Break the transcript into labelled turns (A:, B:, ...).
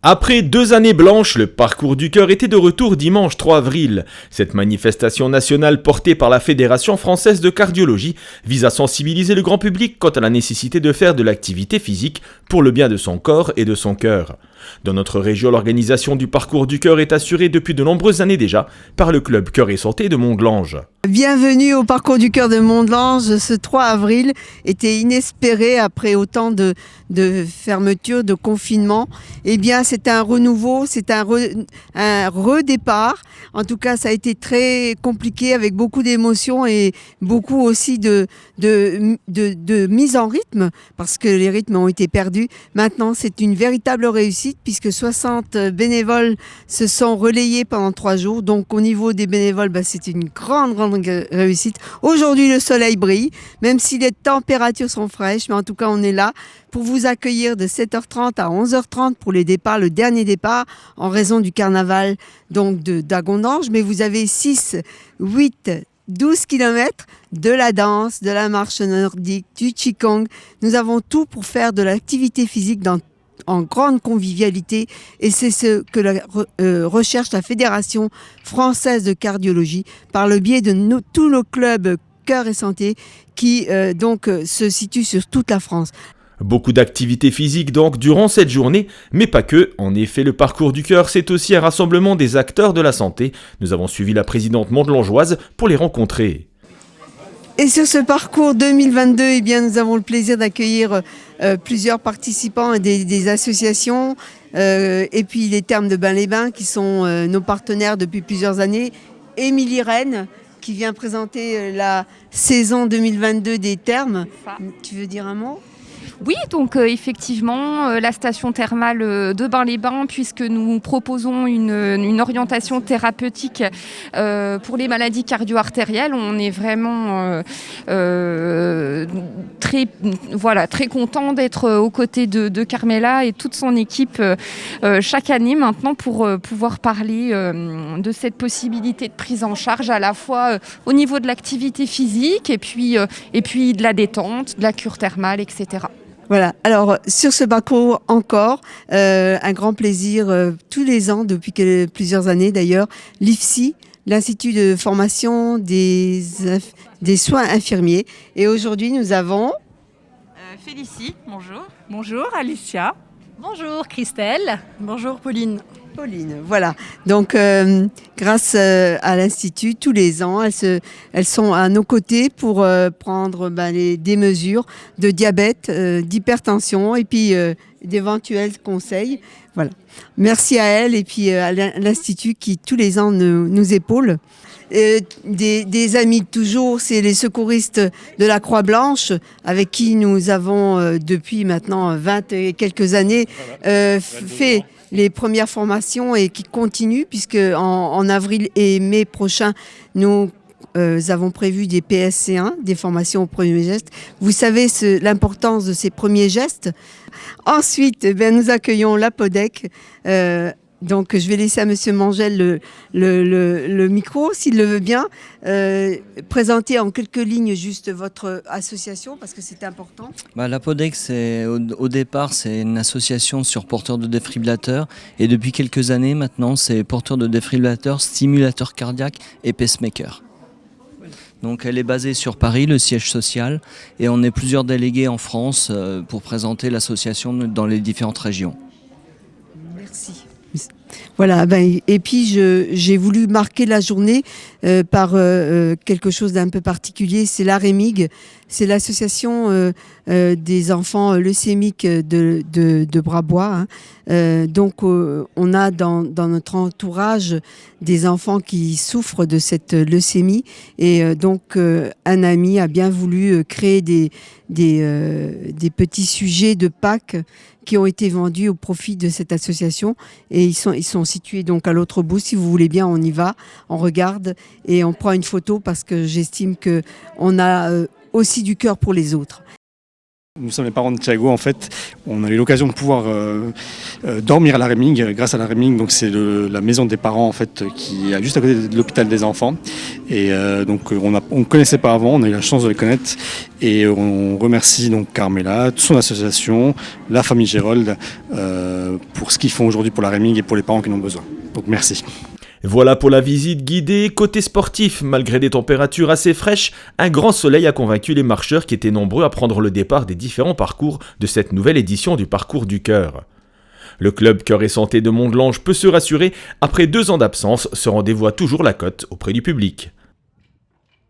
A: Après 2 années blanches, le parcours du cœur était de retour dimanche 3 avril. Cette manifestation nationale portée par la Fédération française de cardiologie vise à sensibiliser le grand public quant à la nécessité de faire de l'activité physique pour le bien de son corps et de son cœur. Dans notre région, l'organisation du parcours du cœur est assurée depuis de nombreuses années déjà par le club Cœur et Santé de Montglange.
B: Bienvenue au parcours du cœur de Montglange. Ce 3 avril était inespéré après autant de fermetures, de confinement. Eh bien, c'est un renouveau, c'est un redépart. En tout cas, ça a été très compliqué avec beaucoup d'émotions et beaucoup aussi de mise en rythme parce que les rythmes ont été perdus. Maintenant, c'est une véritable réussite puisque 60 bénévoles se sont relayés pendant 3 jours. Donc, au niveau des bénévoles, c'est une grande réussite. Aujourd'hui, le soleil brille, même si les températures sont fraîches, mais en tout cas, on est là pour vous accueillir de 7h30 à 11h30 pour les départs, le dernier départ en raison du carnaval donc d'Agondange. Mais vous avez 6, 8, 12 km de la danse, de la marche nordique, du qigong. Nous avons tout pour faire de l'activité physique en grande convivialité et c'est ce que recherche la Fédération française de cardiologie par le biais de tous nos clubs Cœur et Santé qui se situent sur toute la France.
A: Beaucoup d'activités physiques donc durant cette journée, mais pas que. En effet, le parcours du cœur, c'est aussi un rassemblement des acteurs de la santé. Nous avons suivi la présidente montglangeoise pour les rencontrer.
B: Et sur ce parcours 2022, eh bien, nous avons le plaisir d'accueillir plusieurs participants et des associations et puis les Thermes de Bains-les-Bains qui sont nos partenaires depuis plusieurs années. Émilie Rennes qui vient présenter la saison 2022 des Thermes. Tu veux dire un mot ?
C: Oui, donc effectivement, la station thermale de Bains-les-Bains, puisque nous proposons une orientation thérapeutique pour les maladies cardio-artérielles. On est vraiment très content d'être aux côtés de Carmela et toute son équipe chaque année maintenant pour pouvoir parler de cette possibilité de prise en charge à la fois au niveau de l'activité physique et puis de la détente, de la cure thermale, etc.
B: Voilà, alors sur ce parcours encore, un grand plaisir tous les ans, depuis plusieurs années d'ailleurs, l'IFSI, l'Institut de formation des soins infirmiers. Et aujourd'hui nous avons...
D: Félicie, bonjour.
E: Bonjour Alicia.
D: Bonjour Christelle.
E: Bonjour Pauline.
B: Voilà. Donc, grâce à l'Institut, tous les ans, elles sont à nos côtés pour prendre des mesures de diabète, d'hypertension et puis d'éventuels conseils. Voilà. Merci à elles et puis à l'Institut qui, tous les ans, nous épaule. Des amis toujours, c'est les secouristes de la Croix-Blanche avec qui nous avons depuis maintenant 20 et quelques années fait les premières formations et qui continuent puisque en avril et mai prochain, nous avons prévu des PSC1, des formations aux premiers gestes. Vous savez l'importance de ces premiers gestes. Ensuite, nous accueillons l'Apodec. Donc, je vais laisser à Monsieur Mangel le micro, s'il le veut bien. Présenter en quelques lignes juste votre association, parce que c'est important.
F: L'Apodec, au départ, c'est une association sur porteurs de défibrillateurs. Et depuis quelques années maintenant, c'est porteurs de défibrillateurs, stimulateurs cardiaques et pacemakers. Donc elle est basée sur Paris, le siège social. Et on est plusieurs délégués en France pour présenter l'association dans les différentes régions.
B: Merci. Voilà, et puis j'ai voulu marquer la journée par quelque chose d'un peu particulier, c'est l'AREMIG, c'est l'association des enfants leucémiques de Brabois. Donc on a dans notre entourage des enfants qui souffrent de cette leucémie et donc un ami a bien voulu créer des petits sujets de Pâques qui ont été vendus au profit de cette association et ils sont situés donc à l'autre bout. Si vous voulez bien, on y va, on regarde et on prend une photo parce que j'estime qu'on a aussi du cœur pour les autres.
G: Nous sommes les parents de Thiago. En fait, on a eu l'occasion de pouvoir dormir à la Réming, grâce à la Réming. Donc c'est la maison des parents en fait qui est juste à côté de l'hôpital des enfants. Et donc on ne connaissait pas avant, on a eu la chance de les connaître. Et on remercie donc Carmela, toute son association, la famille Gérold pour ce qu'ils font aujourd'hui pour la Réming et pour les parents qui en ont besoin. Donc merci.
A: Voilà pour la visite guidée. Côté sportif, malgré des températures assez fraîches, un grand soleil a convaincu les marcheurs qui étaient nombreux à prendre le départ des différents parcours de cette nouvelle édition du Parcours du Cœur. Le club Cœur et Santé de Mondelange peut se rassurer, après 2 ans d'absence, ce rendez-vous a toujours la cote auprès du public.